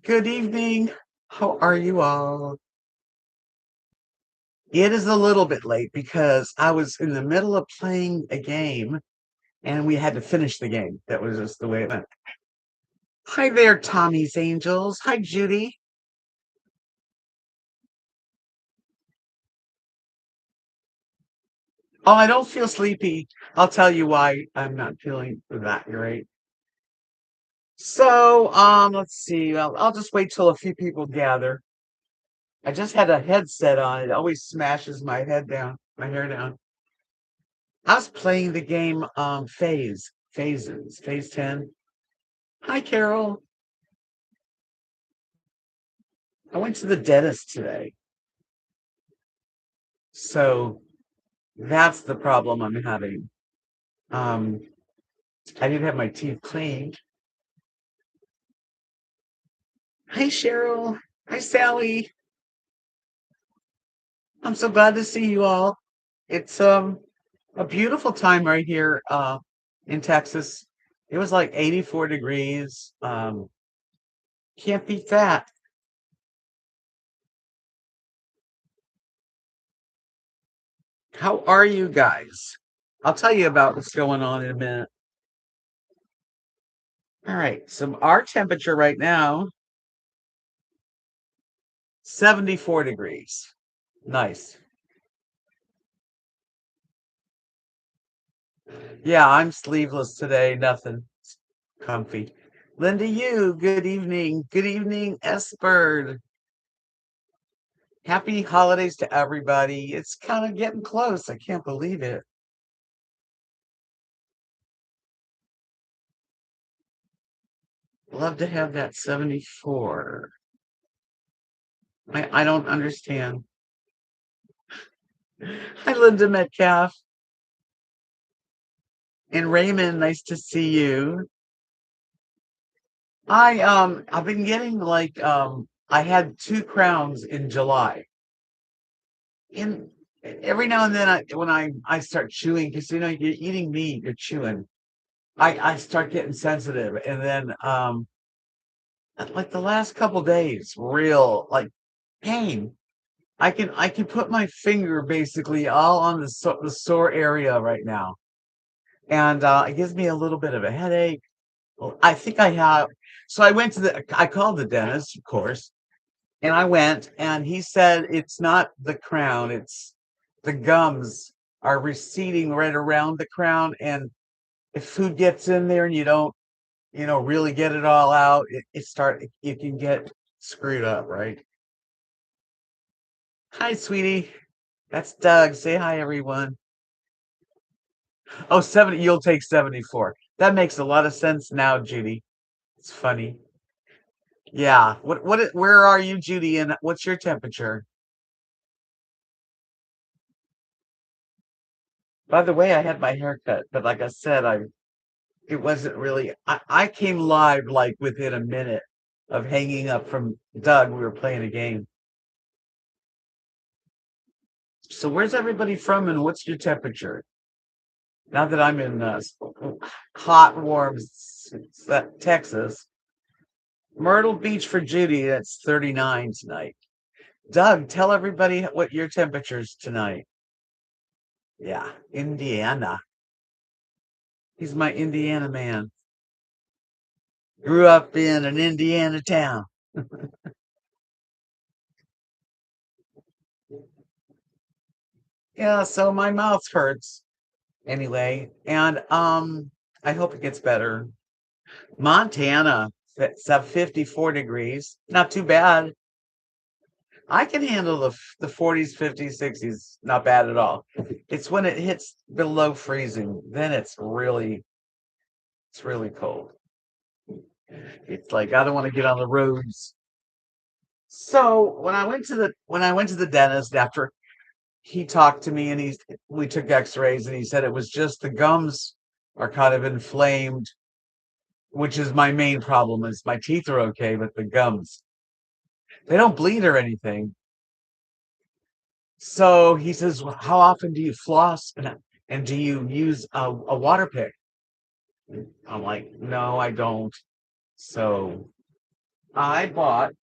Good evening. How are you all? It is a little bit late because I was in the middle of playing a game and we had to finish the game. That was just the way it went. Hi there, Tommy's Angels. Hi, Judy. Oh, I don't feel sleepy. I'll tell you why I'm not feeling that great. So, let's see. I'll just wait till a few people gather. I just had a headset on. It always smashes my head down, my hair down. I was playing the game Phase 10. Hi, Carol. I went to the dentist today. So that's the problem I'm having. Um, I didn't have my teeth cleaned. Hi, Cheryl. Hi, Sally. I'm so glad to see you all. It's a beautiful time right here in Texas. It was like 84 degrees. Can't beat that. How are you guys? I'll tell you about what's going on in a minute. All right. So our temperature right now, 74 degrees. Nice. Yeah, I'm sleeveless today. Nothing. Comfy. Linda, you, good evening. Good evening, Esbird. Happy holidays to everybody. It's kind of getting close. I can't believe it. Love to have that 74. I don't understand. Hi, Linda Metcalf. And Raymond, nice to see you. I've been getting like I had two crowns in July. And every now and then when I start chewing, because you're eating meat, you're chewing. I start getting sensitive. And then like the last couple days, real like pain. I can put my finger basically all on the sore area right now. And it gives me a little bit of a headache. Well, I think I have. So I called the dentist, of course, and I went, and he said it's not the crown, it's the gums are receding right around the crown. And if food gets in there and you don't, really get it all out, it can get screwed up, right? Hi, sweetie. That's Doug. Say hi, everyone. Oh, 70, you'll take 74. That makes a lot of sense now, Judy. It's funny. Yeah. Where are you, Judy? And what's your temperature? By the way, I had my hair cut, but like I said, it wasn't really I came live like within a minute of hanging up from Doug. We were playing a game. So where's everybody from and what's your temperature? Now that I'm in hot, warm Texas. Myrtle Beach for Judy, that's 39 tonight. Doug, tell everybody what your temperature's tonight. Yeah, Indiana. He's my Indiana man. Grew up in an Indiana town. Yeah, so my mouth hurts anyway, and I hope it gets better. Montana, it's at 54 degrees. Not too bad. I can handle the 40s, 50s, 60s. Not bad at all. It's when it hits below freezing, then it's really cold. It's like I don't want to get on the roads. So when I went to the dentist after he talked to me and we took x-rays and he said it was just the gums are kind of inflamed, which is my main problem. Is my teeth are okay, but the gums, they don't bleed or anything. So he says, well, how often do you floss and do you use a water pick? I'm like, no, I don't. So I bought,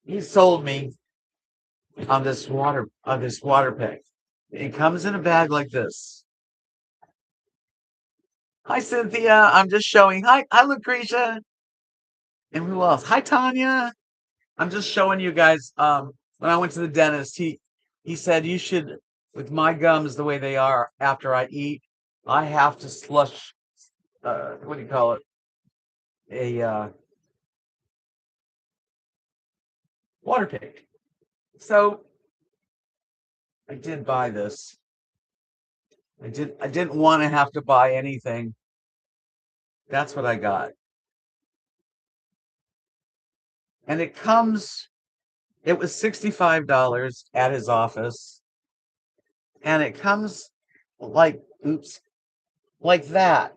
he sold me on this water pick. It comes in a bag like this. Hi, Cynthia. I'm just showing. Hi, Lucretia. And who else? Hi, Tanya. I'm just showing you guys. When I went to the dentist, he said you should, with my gums the way they are after I eat, I have to slush. What do you call it? A water pick. So I did buy this. I didn't want to have to buy anything. That's what I got. And it was $65 at his office. And it comes like, oops, like that.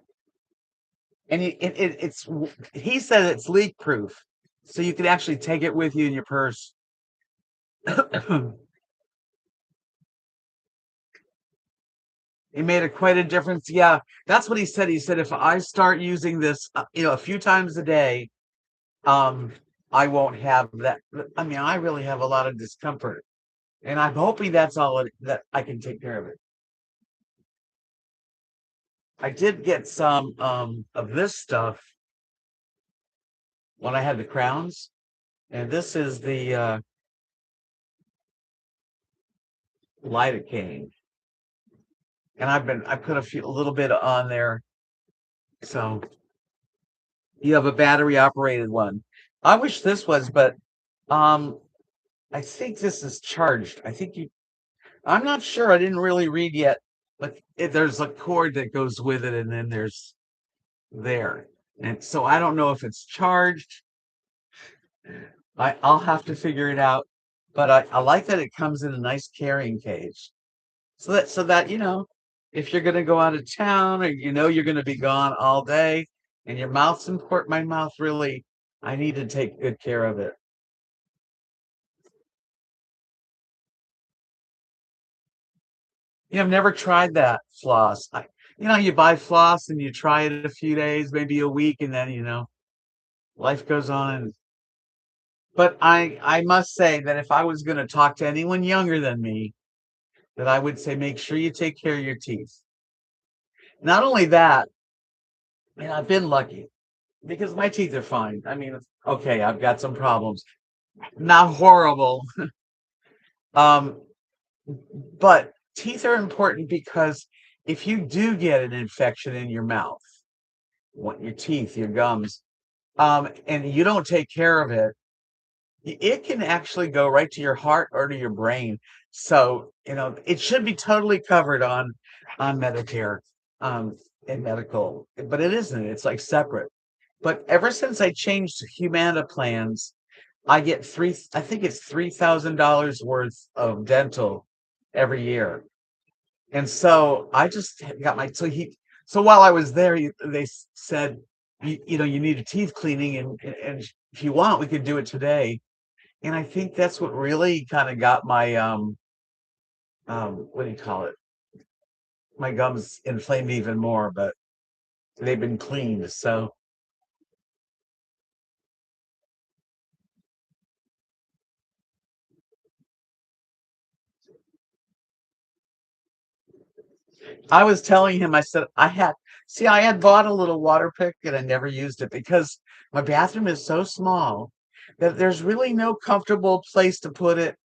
And he said it's leak proof. So you can actually take it with you in your purse. It made quite a difference. Yeah, that's what he said. He said if I start using this, a few times a day, um, I won't have that. I mean, I really have a lot of discomfort, and I'm hoping that's that I can take care of it. I did get some of this stuff when I had the crowns, and this is the lidocaine, and I put a little bit on there, so you have a battery operated one. I wish this was, but um, I think this is charged. I'm not sure. I didn't really read yet, but there's a cord that goes with it, and then there's there. And so I don't know if it's charged. I'll have to figure it out. But I like that it comes in a nice carrying case. So that if you're gonna go out of town or you're gonna be gone all day and your mouth's important, my mouth really, I need to take good care of it. I've never tried that floss. You buy floss and you try it a few days, maybe a week, and then life goes on. But I must say that if I was going to talk to anyone younger than me, that I would say make sure you take care of your teeth. Not only that, and I've been lucky because my teeth are fine. I mean, okay, I've got some problems, not horrible, um, but teeth are important because if you do get an infection in your mouth, your teeth, your gums, and you don't take care of it, it can actually go right to your heart or to your brain. So, it should be totally covered on Medicare, and medical, but it isn't. It's like separate. But ever since I changed to Humana plans, I get I think it's $3,000 worth of dental every year. And so I just got so while I was there, they said, you need a teeth cleaning, and if you want, we could do it today. And I think that's what really kind of got my what do you call it? My gums inflamed even more, but they've been cleaned. So I was telling him, I said I had bought a little water pick and I never used it because my bathroom is so small that there's really no comfortable place to put it,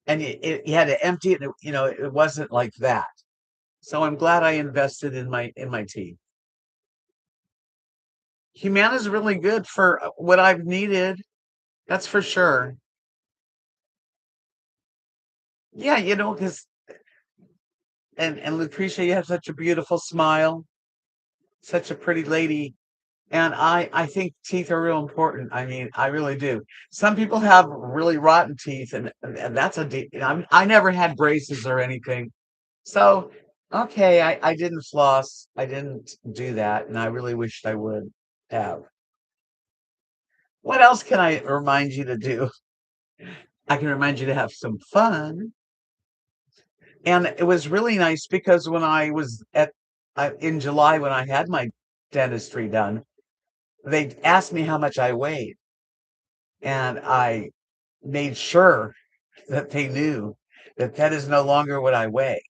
and you had to empty it. And it wasn't like that. So I'm glad I invested in my teeth. Humana's really good for what I've needed. That's for sure. Yeah, because and Lucretia, you have such a beautiful smile, such a pretty lady. And I think teeth are real important. I mean, I really do. Some people have really rotten teeth, and that's I never had braces or anything. So, okay, I didn't floss. I didn't do that, and I really wished I would have. What else can I remind you to do? I can remind you to have some fun. And it was really nice because when I was in July when I had my dentistry done, they asked me how much I weighed. and I made sure that they knew that that is no longer what I weigh.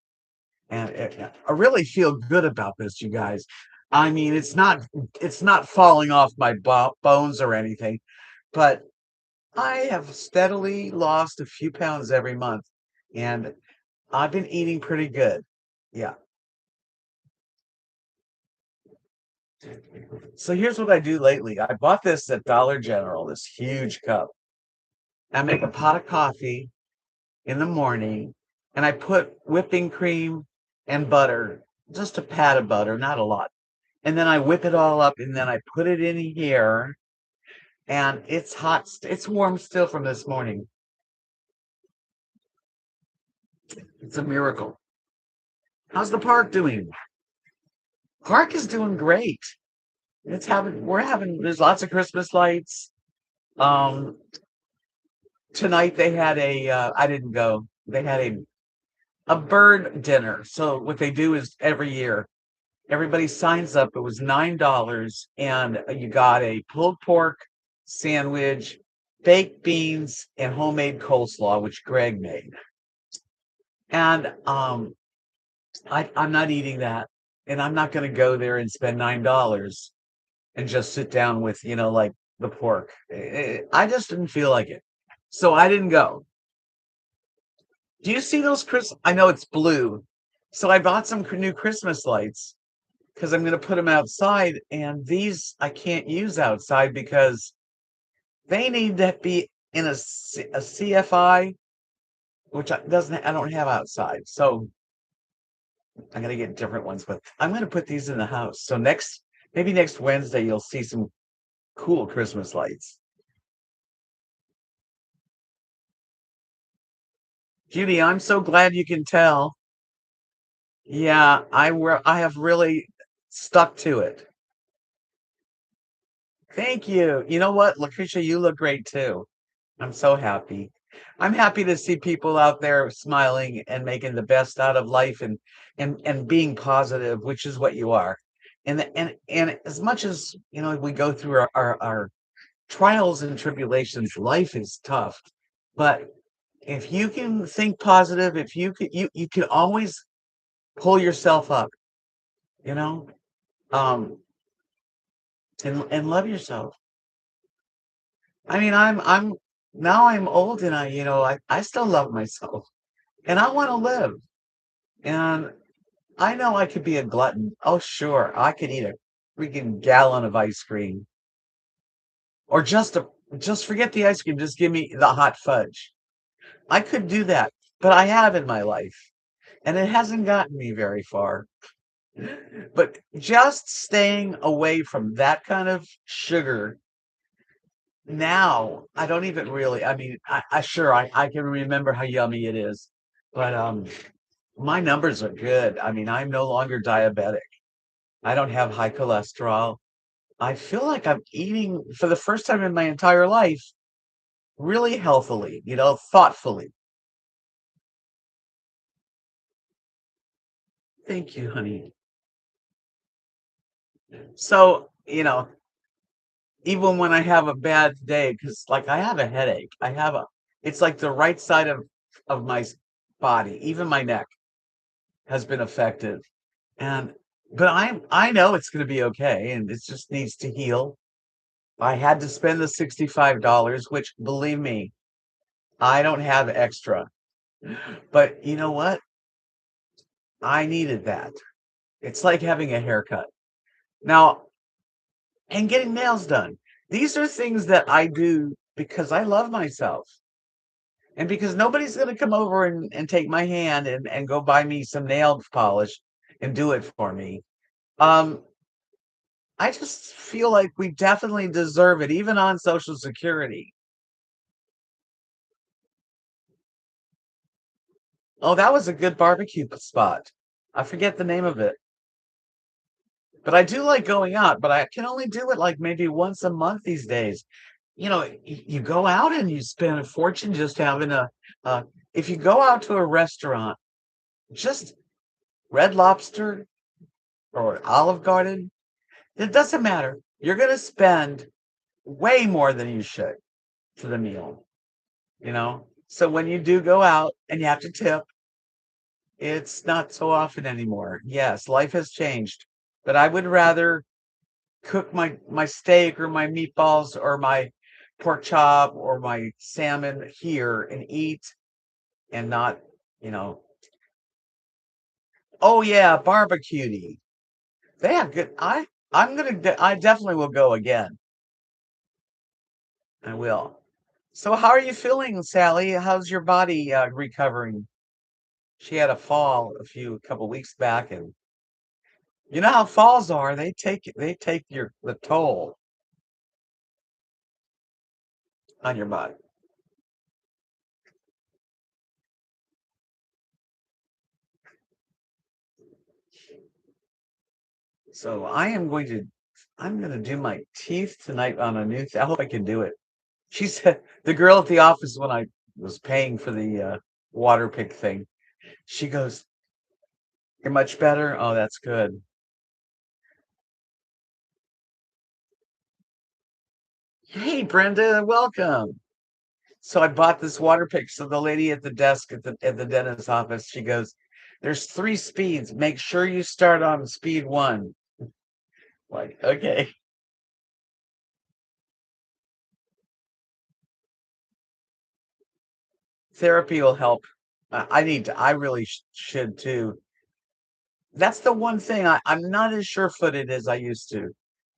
And I really feel good about this, you guys. I mean, it's not falling off my bones or anything, but I have steadily lost a few pounds every month, and I've been eating pretty good. Yeah. So here's what I do lately. I bought this at Dollar General, this huge cup. I make a pot of coffee in the morning, and I put whipping cream and butter, just a pat of butter, not a lot. And then I whip it all up, and then I put it in here, and it's hot. It's warm still from this morning. It's a miracle. How's the park doing? Park is doing great. There's lots of Christmas lights. Um, Tonight they had I didn't go. They had a bird dinner. So what they do is every year everybody signs up. It was $9, and you got a pulled pork sandwich, baked beans, and homemade coleslaw, which Greg made. And I'm not eating that, and I'm not going to go there and spend $9 and just sit down with like the pork. I just didn't feel like it, so I didn't go. Do you see those Chris? I know it's blue, so I bought some new Christmas lights because I'm going to put them outside, and these I can't use outside because they need to be in a CFI, which I don't have outside. So I'm going to get different ones, but I'm going to put these in the house. So maybe next Wednesday, you'll see some cool Christmas lights. Judy, I'm so glad you can tell. Yeah, I have really stuck to it. Thank you. You know what, Lucretia, you look great too. I'm so happy. I'm happy to see people out there smiling and making the best out of life and being positive, which is what you are. And as much as we go through our trials and tribulations, life is tough. But if you can think positive, if you can always pull yourself up, you know, um, and love yourself. I mean, I'm now I'm old, and I still love myself, and I want to live. And I know I could be a glutton. Oh, sure, I could eat a freaking gallon of ice cream, or just forget the ice cream. Just give me the hot fudge. I could do that, but I have in my life, and it hasn't gotten me very far. But just staying away from that kind of sugar now, I don't even really. I mean, I can remember how yummy it is, but my numbers are good. I mean, I'm no longer diabetic. I don't have high cholesterol. I feel like I'm eating for the first time in my entire life really healthily, thoughtfully. Thank you, honey. So, even when I have a bad day, because like I have a headache, it's like the right side of my body, even my neck has been affected. And but I know it's going to be okay, and it just needs to heal. I had to spend the $65, which, believe me, I don't have extra. But you know what? I needed that. It's like having a haircut. Now, and getting nails done. These are things that I do because I love myself. And because nobody's going to come over and take my hand and go buy me some nail polish and do it for me. Um, I just feel like we definitely deserve it, even on Social Security. Oh, that was a good barbecue spot. I forget the name of it, but I do like going out, but I can only do it like maybe once a month these days. You go out and you spend a fortune just having uh, if you go out to a restaurant, just Red Lobster or Olive Garden, it doesn't matter. You're going to spend way more than you should. to the meal, you know? So when you do go out and you have to tip, it's not so often anymore. Yes, life has changed, but I would rather cook my steak or my meatballs or my pork chop or my salmon here and eat and not, you know, oh yeah, barbecue. They have good. I definitely will go again. I will. So how are you feeling, Sally? How's your body recovering? She had a fall a couple weeks back, and you know how falls are. They take the toll on your body. So I'm going to do my teeth tonight on a new. I hope I can do it. She said the girl at the office when I was paying for the water pick thing. She goes, "You're much better. Oh, that's good." Hey, Brenda, welcome. So I bought this water pick. So the lady at the desk at the dentist's office, she goes, "There's three speeds. Make sure you start on speed one." Like, okay, therapy will help. I need to. I really should too. That's the one thing I'm not as sure-footed as I used to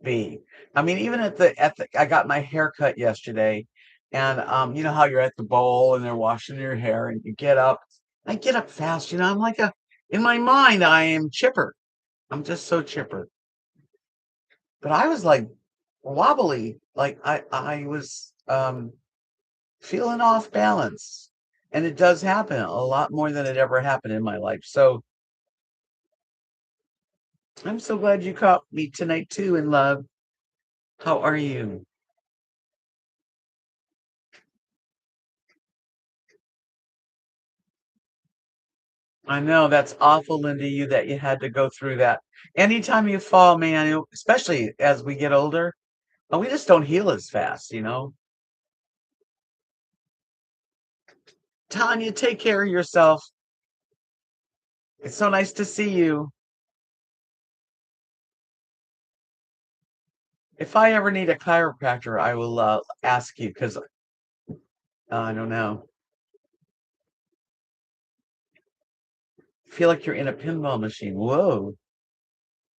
be. I mean, even I got my hair cut yesterday, and you know how you're at the bowl and they're washing your hair, and you get up. I get up fast, you know. I'm like a in my mind, I am chipper. I'm just so chipper. But I was like wobbly, like I was feeling off balance. And it does happen a lot more than it ever happened in my life. So I'm so glad you caught me tonight too in love. How are you? I know that's awful, Linda, you had to go through that. Anytime you fall, man, especially as we get older, we just don't heal as fast, you know. Tanya, take care of yourself. It's so nice to see you. If I ever need a chiropractor, I will ask you because I don't know. Feel like you're in a pinball machine. Whoa,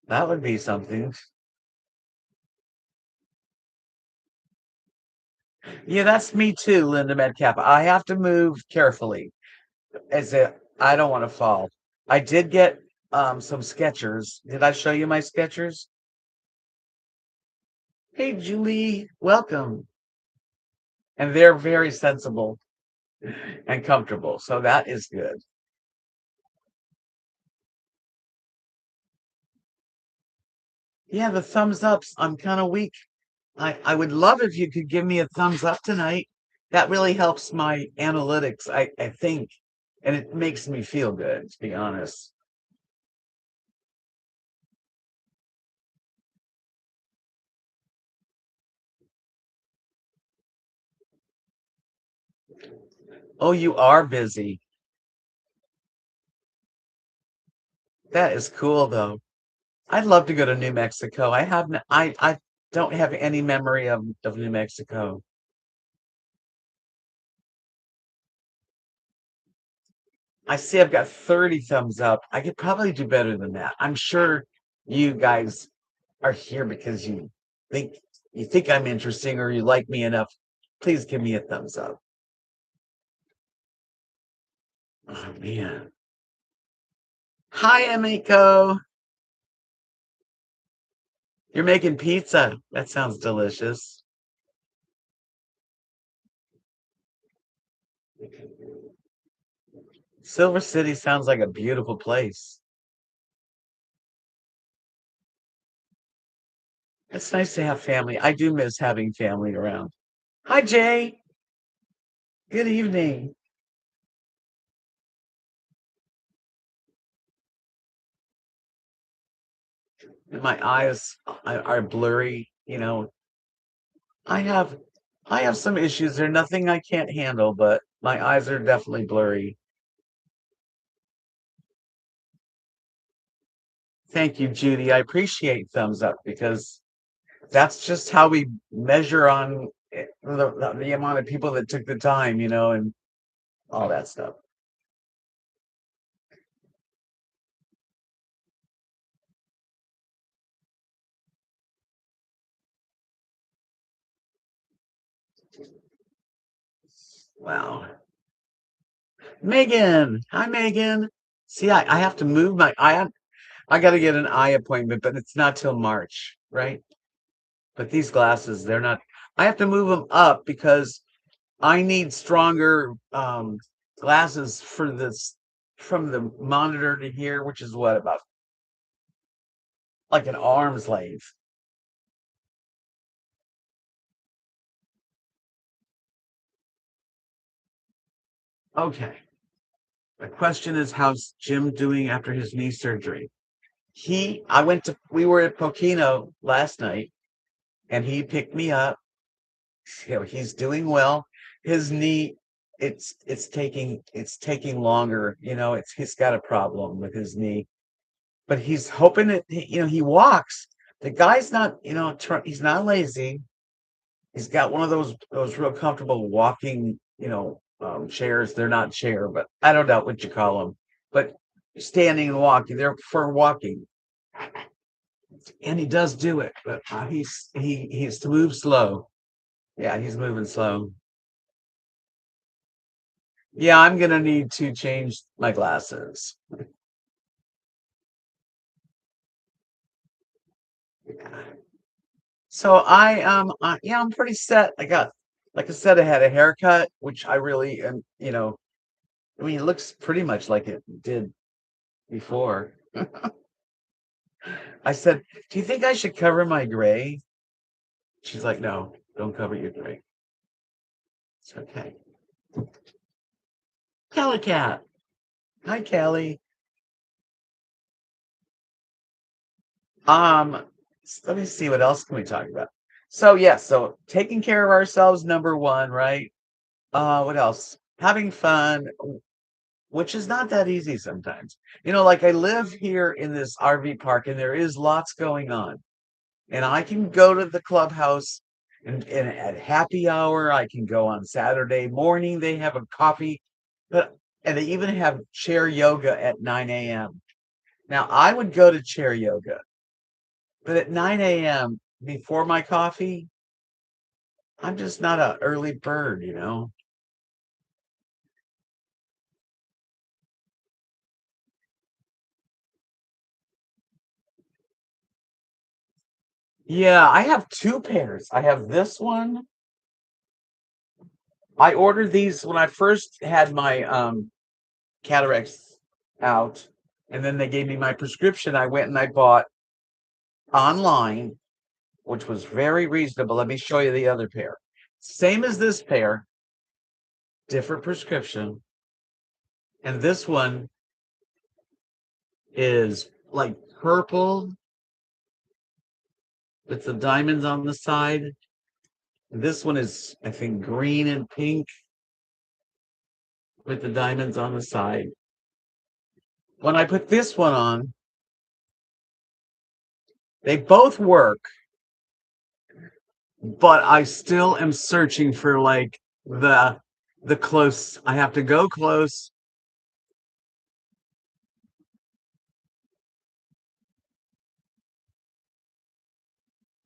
that would be something. Yeah, that's me too, Linda Medcap. I have to move carefully as I don't want to fall. I did get some Skechers. Did I show you my Skechers? Hey, Julie, welcome. And they're very sensible and comfortable, so that is good. Yeah, the thumbs ups. I'm kind of weak. I would love if you could give me a thumbs up tonight. That really helps my analytics, I think, and it makes me feel good, to be honest. Oh, you are busy. That is cool, though. I'd love to go to New Mexico. I don't have any memory of New Mexico. I see I've got 30 thumbs up. I could probably do better than that. I'm sure you guys are here because think you think I'm interesting or you like me enough. Please give me a thumbs up. Oh man. Hi, Emiko. You're making pizza. That sounds delicious. Silver City sounds like a beautiful place. It's nice to have family. I do miss having family around. Hi, Jay. Good evening. My eyes are blurry. You know, I have I have some issues. There's nothing I can't handle, but my eyes are definitely blurry. Thank you, Judy. I appreciate thumbs up because that's just how we measure on the amount of people that took the time, and all that stuff. Wow. Megan. Hi, Megan. See, I have to move my I got to get an eye appointment, but it's not till March, right? But these glasses, they're not. I have to move them up because I need stronger glasses for this from the monitor to here, which is what about like an arm's length. Okay. The question is, how's Jim doing after his knee surgery? We were at Pokino last night and he picked me up. He's doing well. His knee, it's taking longer. He's got a problem with his knee, but he's hoping that he walks. The guy's not, he's not lazy. He's got one of those real comfortable walking, chairs. They're not chair, but I don't know what you call them. But standing and walking, they're for walking, and he does do it. But he's to move slow. Yeah, he's moving slow. Yeah, I'm gonna need to change my glasses. So yeah, I'm pretty set. Like I said, I had a haircut, which I really am. I mean, it looks pretty much like it did before. I said, "Do you think I should cover my gray?" She's like, "No, don't cover your gray. It's okay." Kelly Cat. Hi, Kelly. Um, Let me see what else can we talk about. So yeah, so taking care of ourselves, number one, right? What else? Having fun, which is not that easy sometimes. Like I live here in this RV park and there is lots going on. And I can go to the clubhouse and at happy hour, I can go on Saturday morning. They have a coffee, but and they even have chair yoga at 9 a.m. Now I would go to chair yoga, but at 9 a.m. before my coffee, I'm just not a early bird. Yeah, I have two pairs. I have this one. I ordered these when I first had my cataracts out, and then they gave me my prescription. I went and I bought online, which was very reasonable. Let me show you the other pair. Same as this pair, different prescription. And this one is like purple with the diamonds on the side. This one is, I think, green and pink with the diamonds on the side. When I put this one on, they both work, but I still am searching for like the close. I have to go close.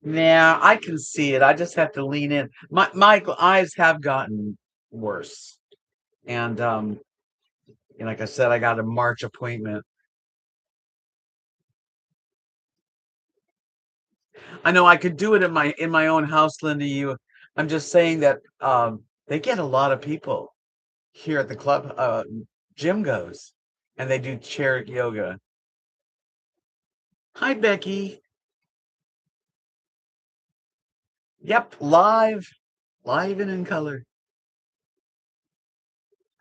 Nah, I can see it. I just have to lean in. My eyes have gotten worse. And like I said, I got a March appointment. I know I could do it in my own house, Linda. I'm just saying that they get a lot of people here at the club. Jim goes and they do chair yoga. Hi, Becky. Yep, live and in color.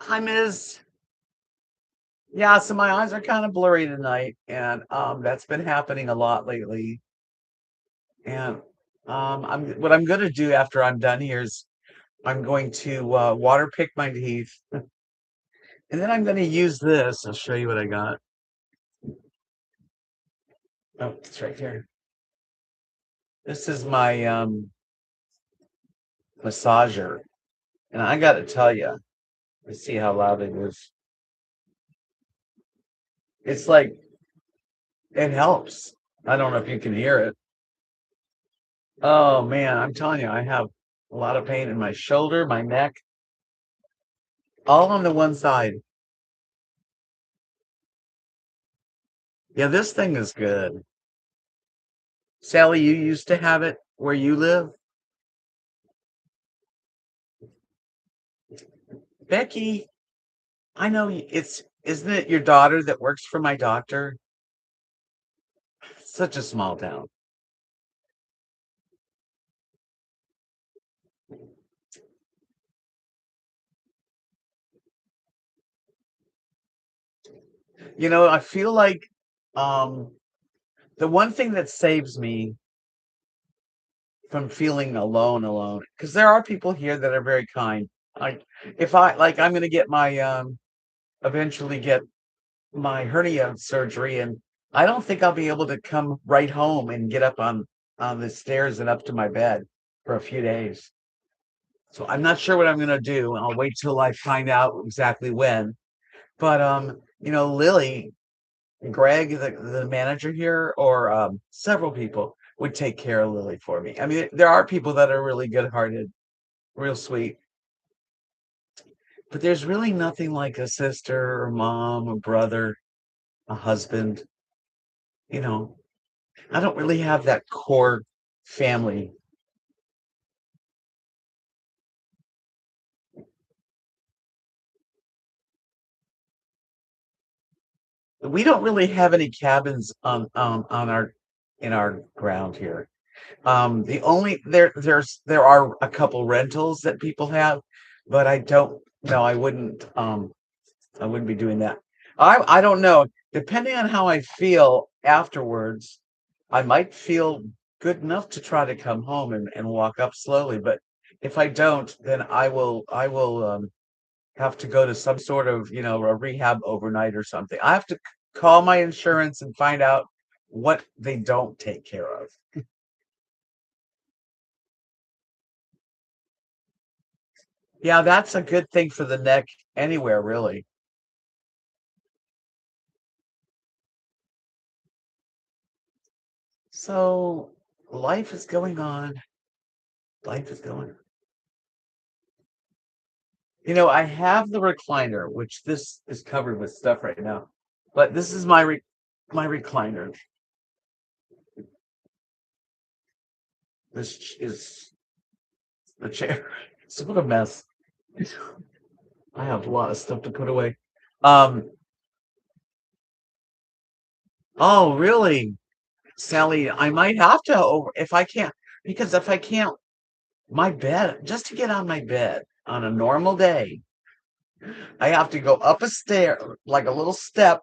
Hi, Ms. Yeah, so my eyes are kind of blurry tonight, and that's been happening a lot lately. And what I'm gonna do after I'm done here is I'm going to water pick my teeth, and then I'm going to use this. I'll show you what I got. Oh, it's right here. This is my massager, and I got to tell you, let's see how loud it is. It's like it helps. I don't know if you can hear it. Oh man, I'm telling you, I have a lot of pain in my shoulder, my neck, all on the one side. Yeah, this thing is good. Sally, you used to have it where you live? Becky, I know isn't it your daughter that works for my doctor? Such a small town. I feel like um the one thing that saves me from feeling alone, because there are people here that are very kind. Like if I like I'm gonna get my eventually get my hernia surgery, and I don't think I'll be able to come right home and get up on the stairs and up to my bed for a few days. So I'm not sure what I'm gonna do. I'll wait till I find out exactly when. But Lily, Greg, the manager here, or several people would take care of Lily for me. I mean, there are people that are really good-hearted, real sweet, but there's really nothing like a sister or mom or brother, a husband. You know, I don't really have that core family. We don't really have any cabins on our in our ground here. The only there are a couple rentals that people have, but I don't no, I wouldn't be doing that. I don't know. Depending on how I feel afterwards, I might feel good enough to try to come home and walk up slowly. But if I don't, then I will have to go to some sort of, a rehab overnight or something. I have to call my insurance and find out what they don't take care of. Yeah, that's a good thing for the neck anywhere, really. So life is going on. Life is going. I have the recliner, which this is covered with stuff right now. But this is my recliner. This is the chair. It's what a mess. I have a lot of stuff to put away. Um, oh, really, Sally? I might have to over if I can't, because if I can't, my bed, just to get on my bed on a normal day, I have to go up a stair, like a little step,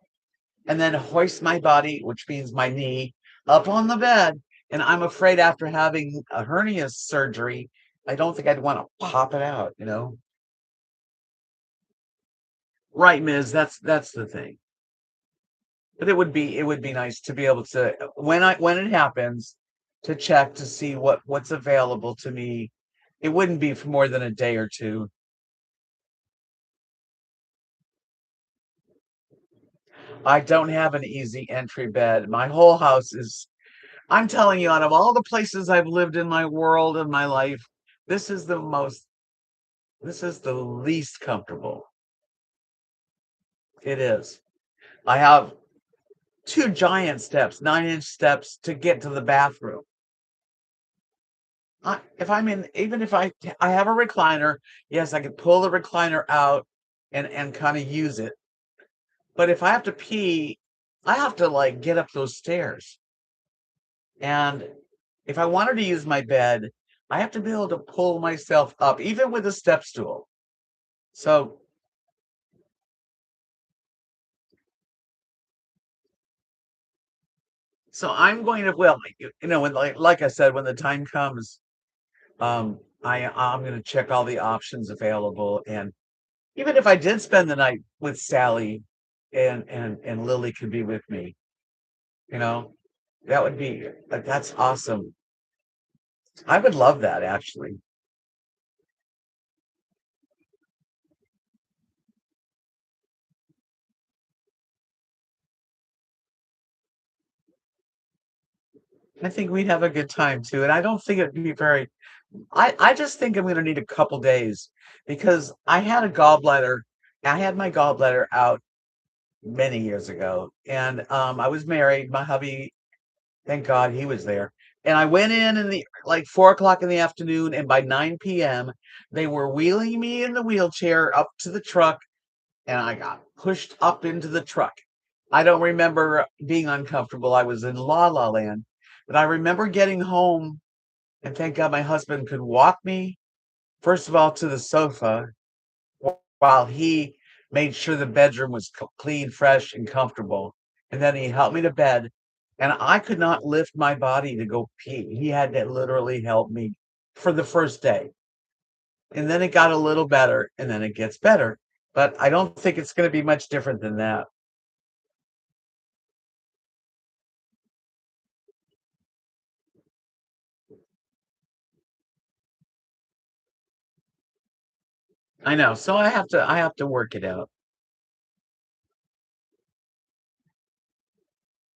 and then hoist my body, which means my knee, up on the bed. And I'm afraid after having a hernia surgery, I don't think I'd want to pop it out. Right, Ms. That's the thing. But it would be nice to be able to when it happens to check to see what's available to me. It wouldn't be for more than a day or two. I don't have an easy entry bed. My whole house is I'm telling you, out of all the places I've lived in my world and my life, this is the most this is the least comfortable. It is. I have two giant steps, 9-inch steps to get to the bathroom. If I'm in, even if I have a recliner, yes, I could pull the recliner out and kind of use it. But if I have to pee, I have to like get up those stairs. And if I wanted to use my bed, I have to be able to pull myself up, even with a step stool. So, so I'm going to, well, when like I said, when the time comes, I'm gonna check all the options available, and even if I did spend the night with Sally and Lily could be with me, you know, that would be that's awesome. I would love that actually. I think we'd have a good time too, and I don't think it'd be very I just think I'm gonna need a couple days because I had my gallbladder out many years ago, and, I was married, my hubby, thank God he was there, and I went in the like, 4 o'clock in the afternoon, and by 9 p.m., they were wheeling me in the wheelchair up to the truck, and I got pushed up into the truck. I don't remember being uncomfortable, I was in La La Land, but I remember getting home, and thank God my husband could walk me, first of all, to the sofa while he made sure the bedroom was clean, fresh, and comfortable. And then he helped me to bed. And I could not lift my body to go pee. He had to literally help me for the first day. And then it got a little better, and then it gets better. But I don't think it's going to be much different than that. I know. So I have to work it out.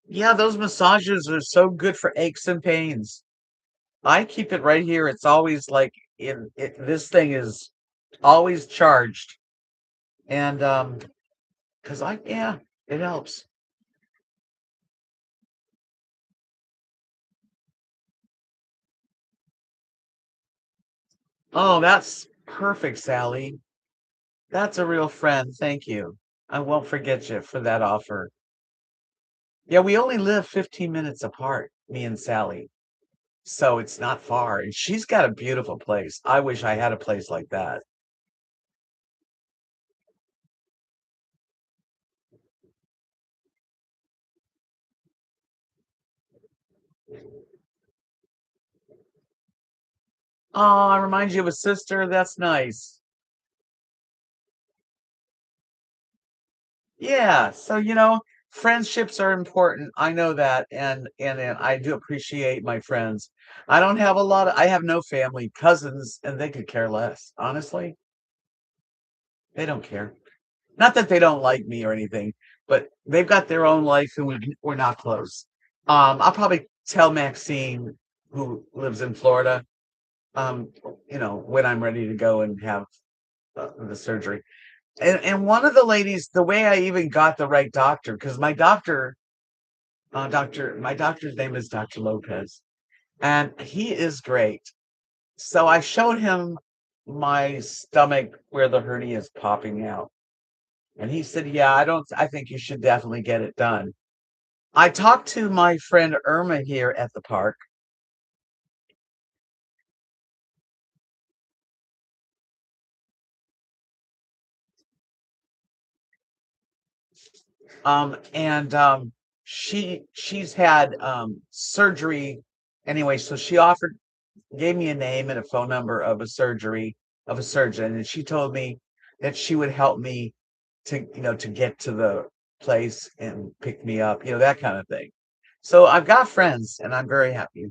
Yeah, those massages are so good for aches and pains. I keep it right here. It's always like this thing is always charged. And because yeah, it helps. Oh, that's perfect, Sally. That's a real friend. Thank you. I won't forget you for that offer. Yeah, we only live 15 minutes apart, me and Sally. So it's not far. And she's got a beautiful place. I wish I had a place like that. Oh, I remind you of a sister. That's nice. Yeah, so friendships are important. I know that, and I do appreciate my friends. I have no family, cousins, and they could care less. Honestly, they don't care. Not that they don't like me or anything, but they've got their own life, and we're not close. I'll probably tell Maxine, who lives in Florida, um, when I'm ready to go and have the surgery. And one of the ladies, the way I even got the right doctor, because my doctor's name is Dr. Lopez, and he is great. So I showed him my stomach where the hernia is popping out. And he said, "Yeah, I think you should definitely get it done." I talked to my friend Irma here at the park, and she's had surgery anyway, so she offered gave me a name and a phone number of a surgeon, and she told me that she would help me to get to the place and pick me up, that kind of thing. So I've got friends, and I'm very happy.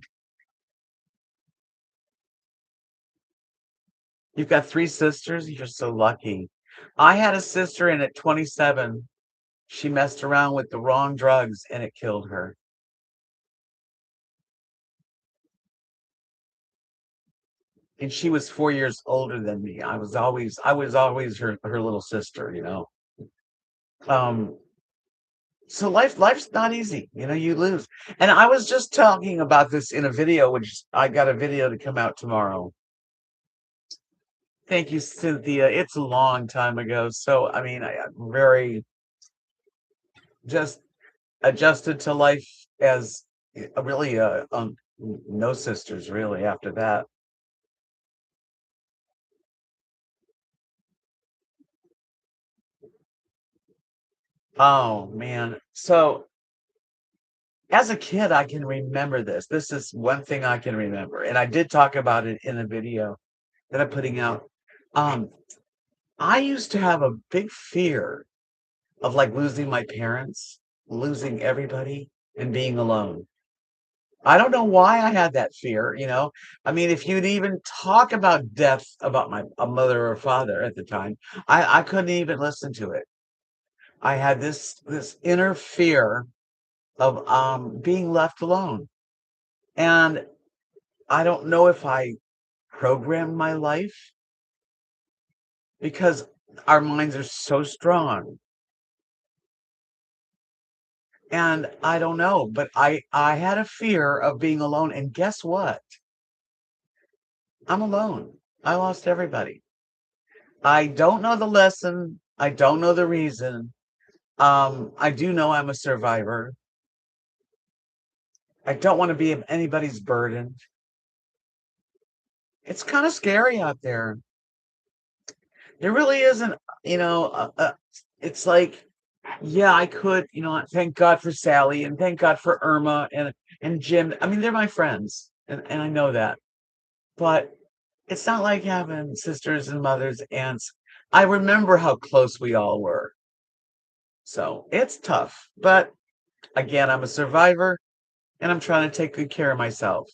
You've got three sisters. You're so lucky. I had a sister, and at 27, she messed around with the wrong drugs, and it killed her. And she was 4 years older than me. I was always her little sister. Um, so life's not easy. You lose. And I was just talking about this in a video, which I got a video to come out tomorrow. Thank you, Cynthia. It's a long time ago. So I mean, I'm very just adjusted to life as really no sisters really after that. Oh man. So as a kid, I can remember this. This is one thing I can remember. And I did talk about it in the video. that I'm putting out. Um, I used to have a big fear of like losing my parents, losing everybody, and being alone. I don't know why I had that fear, you know. I mean, if you'd even talk about death about my a mother or father at the time, I couldn't even listen to it. I had this inner fear of being left alone. And I don't know if I programmed my life because our minds are so strong. And I don't know, but I had a fear of being alone. And guess what? I'm alone. I lost everybody. I don't know the lesson. I don't know the reason. I do know I'm a survivor. I don't want to be anybody's burden. It's kind of scary out there. There really isn't, you know, it's like, yeah, I could, you know, thank God for Sally and thank God for Irma and Jim. I mean, they're my friends, and I know that. But it's not like having sisters and mothers, aunts. I remember how close we all were. So it's tough. But again, I'm a survivor and I'm trying to take good care of myself.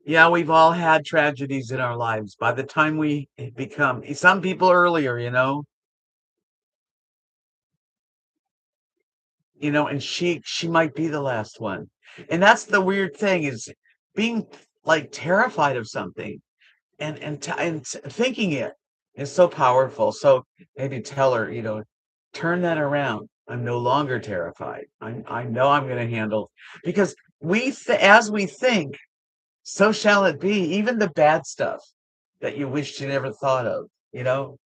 Yeah, we've all had tragedies in our lives. By the time we become, some people earlier, and she might be the last one. And that's the weird thing is being like terrified of something and thinking it is so powerful. So maybe tell her, turn that around. I'm no longer terrified. I know I'm going to handle because as we think, so shall it be. Even the bad stuff that you wished you never thought of, you know.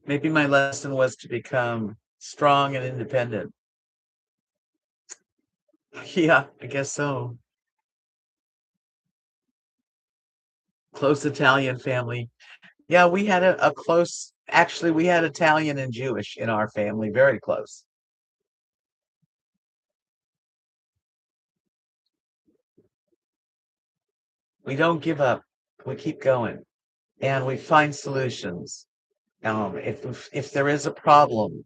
Maybe my lesson was to become strong and independent. Yeah, I guess so. Close Italian family. Yeah, we had a close, actually, we had Italian and Jewish in our family, very close. We don't give up. We keep going and we find solutions. If there is a problem,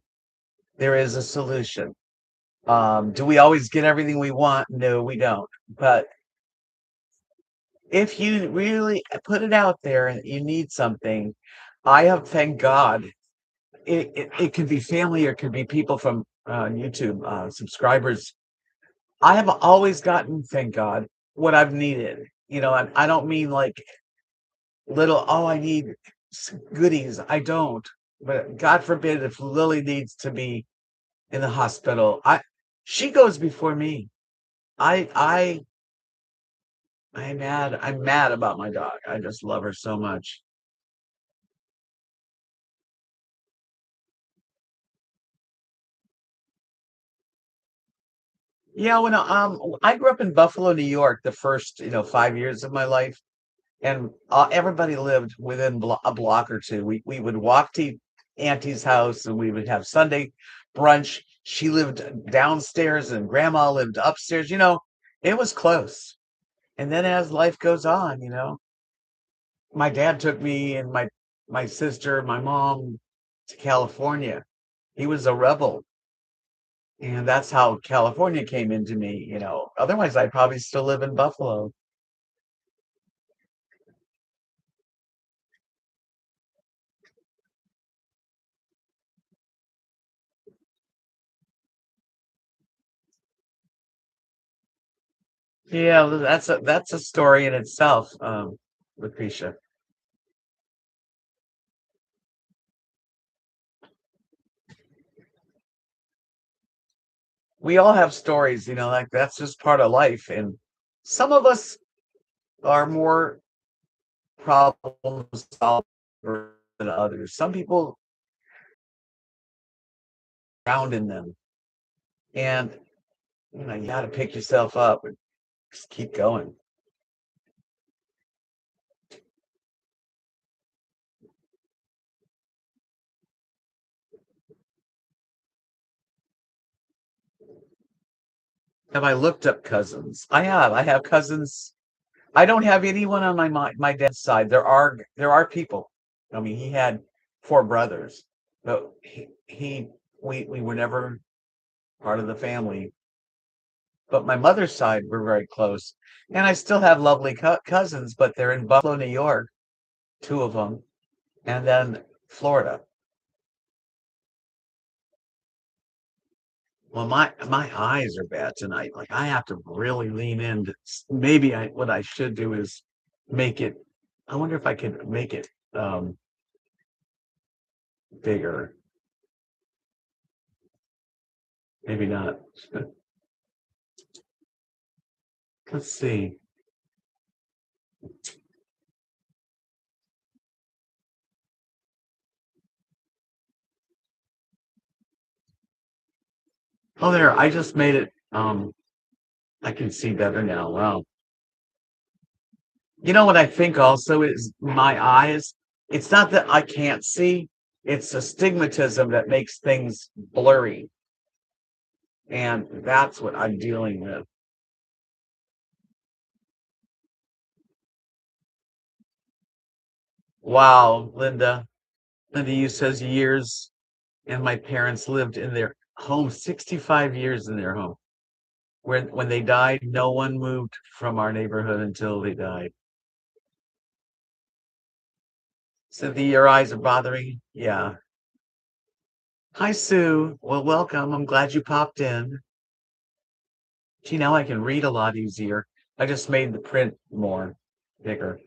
there is a solution. Do we always get everything we want? No, we don't. But if you really put it out there and you need something, I have, thank God, it could be family or it could be people from YouTube subscribers. I have always gotten, thank God, what I've needed. I don't mean like little, oh, I need goodies. I don't. But God forbid if Lily needs to be in the hospital, she goes before me. I I I'm mad. I'm mad about my dog. I just love her so much. Yeah, when I grew up in Buffalo, New York, the first 5 years of my life, and everybody lived within a block or two. We would walk to Auntie's house, and we would have Sunday brunch. She lived downstairs, and Grandma lived upstairs. It was close. And then as life goes on, my dad took me and my sister, my mom to California. He was a rebel. And that's how California came into me. Otherwise, I'd probably still live in Buffalo. Yeah, well, that's a story in itself, Lucretia. We all have stories, like that's just part of life. And some of us are more problem solvers than others. Some people drown in them. And you gotta pick yourself up and just keep going. Have I looked up cousins? I have. I have cousins. I don't have anyone on my dad's side. There are people. I mean, he had four brothers, but we were never part of the family. But my mother's side, we're very close, and I still have lovely cousins, but they're in Buffalo, New York, two of them, and then Florida. Well, my eyes are bad tonight. Like I have to really lean in. Maybe what I should do is make it. I wonder if I could make it bigger. Maybe not. Let's see. Oh, there. I just made it. I can see better now. Wow. You know what I think also is my eyes. It's not that I can't see. It's astigmatism that makes things blurry, and that's what I'm dealing with. Wow, Linda. Linda, you says years, and my parents lived in their home 65 years in their home. When they died, no one moved from our neighborhood until they died. Cynthia, your eyes are bothering. Yeah. Hi, Sue. Well, welcome. I'm glad you popped in. Gee, now I can read a lot easier. I just made the print more bigger.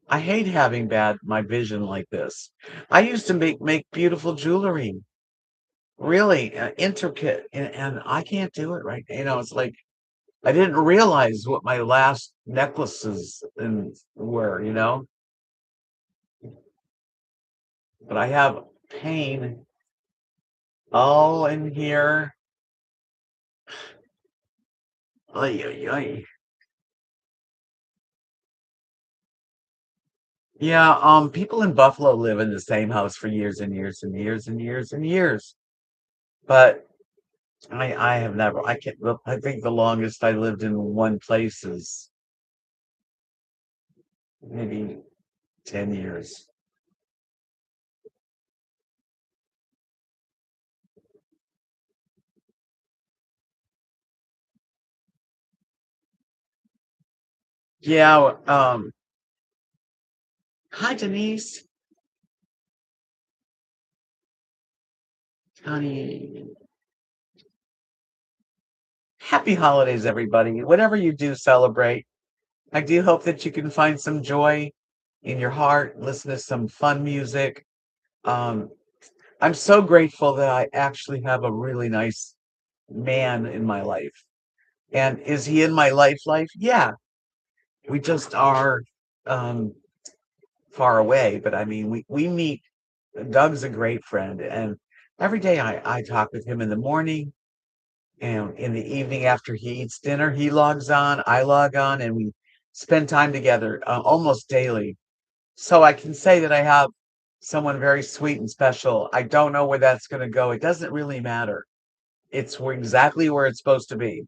I hate having bad my vision like this. I used to make beautiful jewelry, really intricate, and I can't do it right. It's like I didn't realize what my last necklaces were, but I have pain all in here. Ay, ay, ay. Yeah, people in Buffalo live in the same house for years and years and years and years and years. But I have never. I can't. Well, I think the longest I lived in one place is maybe 10 years. Yeah. Hi, Denise. Honey. Happy holidays, everybody. Whatever you do, celebrate. I do hope that you can find some joy in your heart. Listen to some fun music. Um, I'm so grateful that I actually have a really nice man in my life. And is he in my life? Yeah, we just are um, far away. But I mean, we meet. Doug's a great friend, and every day I talk with him in the morning and in the evening after he eats dinner. He logs on, I log on, and we spend time together almost daily. So I can say that I have someone very sweet and special. I don't know where that's going to go. It doesn't really matter. It's exactly where it's supposed to be.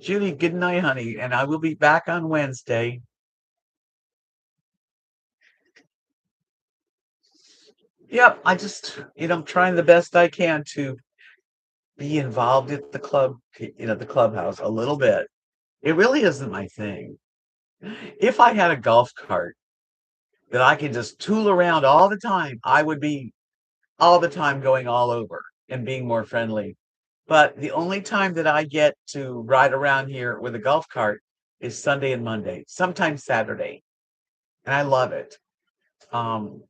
Judy, good night, honey, and I will be back on Wednesday. Yep, I'm trying the best I can to be involved at the the clubhouse a little bit. It really isn't my thing. If I had a golf cart that I could just tool around all the time, I would be all the time going all over and being more friendly. But the only time that I get to ride around here with a golf cart is Sunday and Monday, sometimes Saturday, and I love it. Um,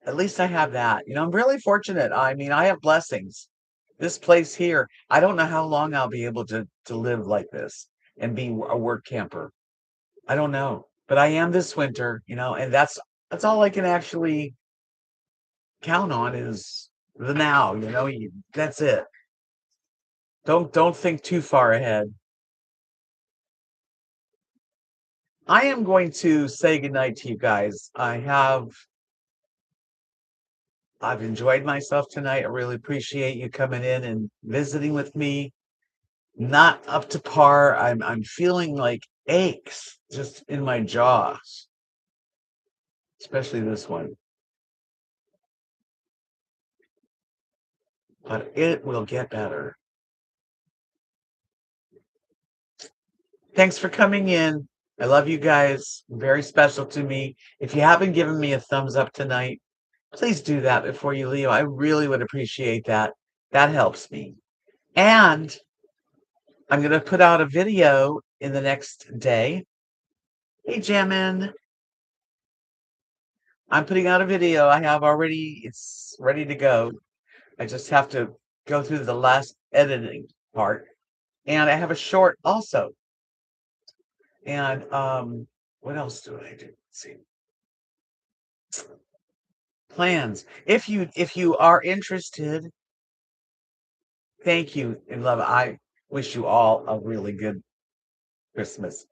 at least I have that. I'm really fortunate. I mean, I have blessings. This place here, I don't know how long I'll be able to live like this and be a work camper. I don't know, but I am this winter, and that's all I can actually count on is the now. That's it. Don't think too far ahead. I am going to say goodnight to you guys. I've enjoyed myself tonight. I really appreciate you coming in and visiting with me. Not up to par. I'm feeling like aches just in my jaws, especially this one. But it will get better. Thanks for coming in. I love you guys. Very special to me. If you haven't given me a thumbs up tonight, please do that before you leave. I really would appreciate that. That helps me. And I'm going to put out a video in the next day. Hey, Jamin. I'm putting out a video. It's ready to go. I just have to go through the last editing part. And I have a short also. And what else do I do? Let's see. Plans. If you are interested, thank you and love. I wish you all a really good Christmas.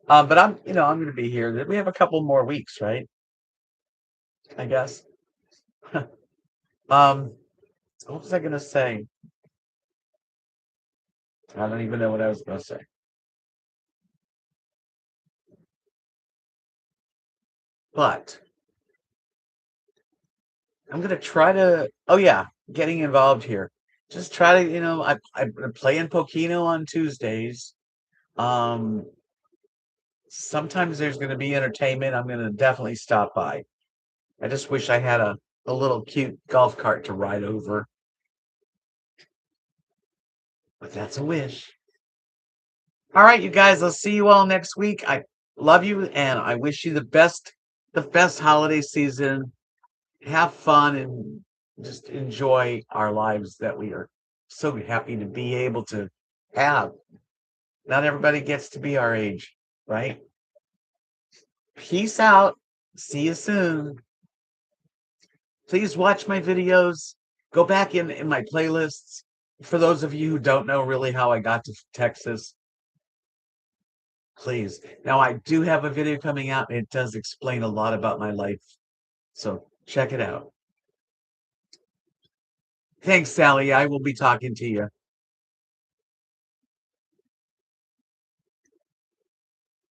But I'm going to be here. We have a couple more weeks, right? I guess. um, what was I going to say? I don't even know what I was going to say. But I'm going to try to. Oh yeah, getting involved here. Just try to, I'm playing Pokino on Tuesdays. Um, Sometimes there's going to be entertainment. I'm going to definitely stop by. I just wish I had a little cute golf cart to ride over, but that's a wish. All right, you guys, I'll see you all next week. I love you and I wish you the best holiday season. Have fun and just enjoy our lives that we are so happy to be able to have. Not everybody gets to be our age, right? Peace out. See you soon. Please watch my videos. Go back in my playlists. For those of you who don't know really how I got to Texas, please. Now, I do have a video coming out. It does explain a lot about my life. So check it out. Thanks, Sally. I will be talking to you.